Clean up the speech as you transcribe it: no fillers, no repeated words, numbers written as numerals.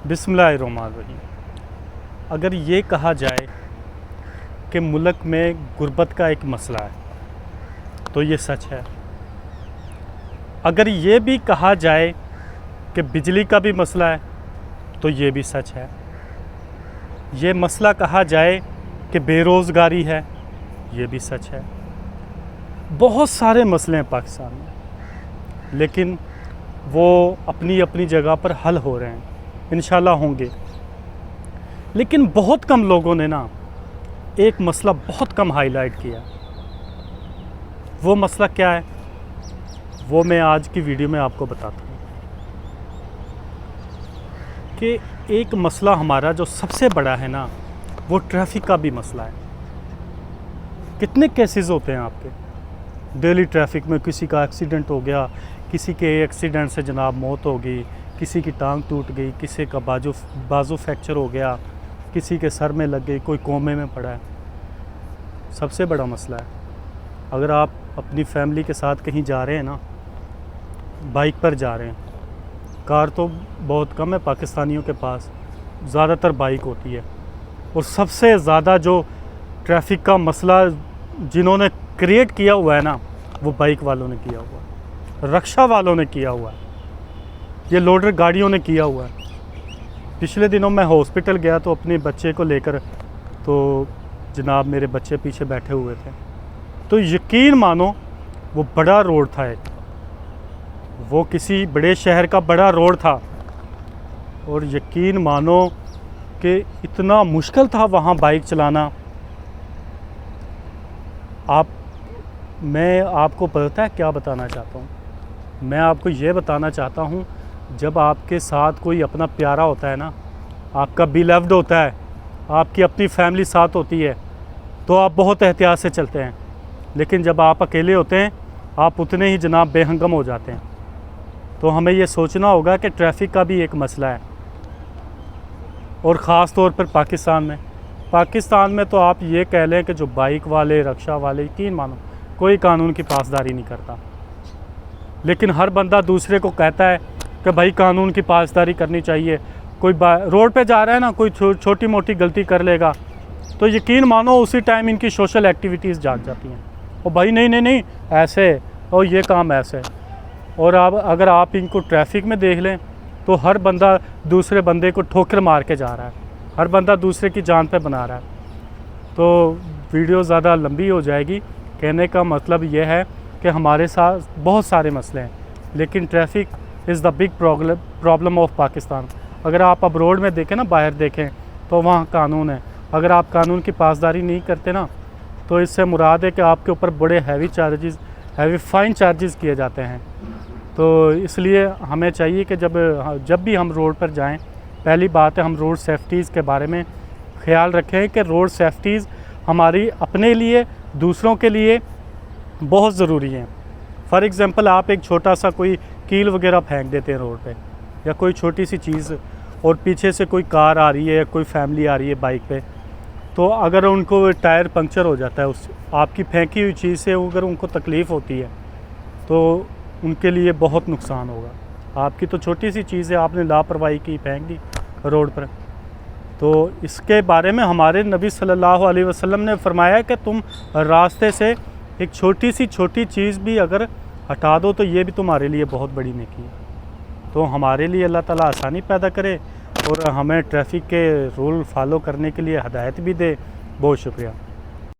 بسم اللہ الرحمن الرحیم۔ اگر یہ کہا جائے کہ ملک میں غربت کا ایک مسئلہ ہے تو یہ سچ ہے۔ اگر یہ بھی کہا جائے کہ بجلی کا بھی مسئلہ ہے تو یہ بھی سچ ہے۔ یہ مسئلہ کہا جائے کہ بے روزگاری ہے، یہ بھی سچ ہے۔ بہت سارے مسئلے ہیں پاکستان میں، لیکن وہ اپنی اپنی جگہ پر حل ہو رہے ہیں، انشاءاللہ ہوں گے۔ لیکن بہت کم لوگوں نے ایک مسئلہ بہت کم ہائی لائٹ کیا۔ وہ مسئلہ کیا ہے؟ وہ میں آج کی ویڈیو میں آپ کو بتاتا ہوں کہ ایک مسئلہ ہمارا جو سب سے بڑا ہے وہ ٹریفک کا بھی مسئلہ ہے۔ کتنے کیسز ہوتے ہیں آپ کے ڈیلی ٹریفک میں؟ کسی کا ایکسیڈنٹ ہو گیا، کسی کے ایکسیڈنٹ سے جناب موت ہو گئی، کسی کی ٹانگ ٹوٹ گئی، کسی کا بازو فریکچر ہو گیا، کسی کے سر میں لگ گئی، کوئی کومے میں پڑا ہے۔ سب سے بڑا مسئلہ ہے اگر آپ اپنی فیملی کے ساتھ کہیں جا رہے ہیں بائک پر جا رہے ہیں، کار تو بہت کم ہے پاکستانیوں کے پاس، زیادہ تر بائک ہوتی ہے۔ اور سب سے زیادہ جو ٹریفک کا مسئلہ جنہوں نے کریٹ کیا ہوا ہے وہ بائک والوں نے کیا ہوا ہے، رکشہ والوں نے کیا ہوا ہے، یہ لوڈر گاڑیوں نے کیا ہوا ہے۔ پچھلے دنوں میں ہاسپٹل گیا تو اپنے بچے کو لے کر، تو جناب میرے بچے پیچھے بیٹھے ہوئے تھے، تو یقین مانو وہ بڑا روڈ تھا، ایک وہ کسی بڑے شہر کا بڑا روڈ تھا، اور یقین مانو کہ اتنا مشکل تھا وہاں بائک چلانا۔ میں آپ کو پتہ ہے کیا بتانا چاہتا ہوں؟ میں آپ کو یہ بتانا چاہتا ہوں، جب آپ کے ساتھ کوئی اپنا پیارا ہوتا ہے آپ کا بیلوڈ ہوتا ہے، آپ کی اپنی فیملی ساتھ ہوتی ہے، تو آپ بہت احتیاط سے چلتے ہیں۔ لیکن جب آپ اکیلے ہوتے ہیں آپ اتنے ہی جناب بے ہنگم ہو جاتے ہیں۔ تو ہمیں یہ سوچنا ہوگا کہ ٹریفک کا بھی ایک مسئلہ ہے، اور خاص طور پر پاکستان میں تو آپ یہ کہہ لیں کہ جو بائک والے، رکشہ والے، یقین مانو کوئی قانون کی پاسداری نہیں کرتا، لیکن ہر بندہ دوسرے کو کہتا ہے کہ بھائی قانون کی پاسداری کرنی چاہیے۔ کوئی روڈ پہ جا رہا ہے کوئی چھوٹی موٹی غلطی کر لے گا تو یقین مانو اسی ٹائم ان کی سوشل ایکٹیویٹیز جاگ جاتی ہیں، اور بھائی نہیں ایسے، اور یہ کام ایسے۔ اور اگر آپ ان کو ٹریفک میں دیکھ لیں تو ہر بندہ دوسرے بندے کو ٹھوکر مار کے جا رہا ہے، ہر بندہ دوسرے کی جان پہ بنا رہا ہے۔ تو ویڈیو زیادہ لمبی ہو جائے گی۔ کہنے کا مطلب یہ ہے کہ ہمارے ساتھ بہت سارے مسئلے ہیں، لیکن traffic is the big problem of Pakistan. اگر آپ ابروڈ میں دیکھیں باہر دیکھیں تو وہاں قانون ہے، اگر آپ قانون کی پاسداری نہیں کرتے تو اس سے مراد ہے کہ آپ کے اوپر بڑے ہیوی فائن چارجز کیے جاتے ہیں۔ تو اس لیے ہمیں چاہیے کہ جب بھی ہم روڈ پر جائیں، پہلی بات ہے ہم روڈ سیفٹیز کے بارے میں خیال رکھیں کہ روڈ سیفٹیز ہماری اپنے لیے، دوسروں کے لیے بہت ضروری ہیں۔ فار ایگزامپل آپ ایک چھوٹا سا کوئی کیل وغیرہ پھینک دیتے ہیں روڈ پہ، یا کوئی چھوٹی سی چیز، اور پیچھے سے کوئی کار آ رہی ہے، کوئی فیملی آ رہی ہے بائک پہ، تو اگر ان کو ٹائر پنکچر ہو جاتا ہے اس آپ کی پھینکی ہوئی چیز سے، اگر ان کو تکلیف ہوتی ہے تو ان کے لیے بہت نقصان ہوگا۔ آپ کی تو چھوٹی سی چیز ہے، آپ نے لاپرواہی کی، پھینک دی روڈ پر۔ تو اس کے بارے میں ہمارے نبی صلی اللہ علیہ وسلم نے فرمایا کہ تم راستے سے ایک چھوٹی چیز بھی اگر ہٹا دو تو یہ بھی تمہارے لیے بہت بڑی نیکی ہے۔ تو ہمارے لیے اللہ تعالیٰ آسانی پیدا کرے، اور ہمیں ٹریفک کے رول فالو کرنے کے لیے ہدایت بھی دے۔ بہت شکریہ۔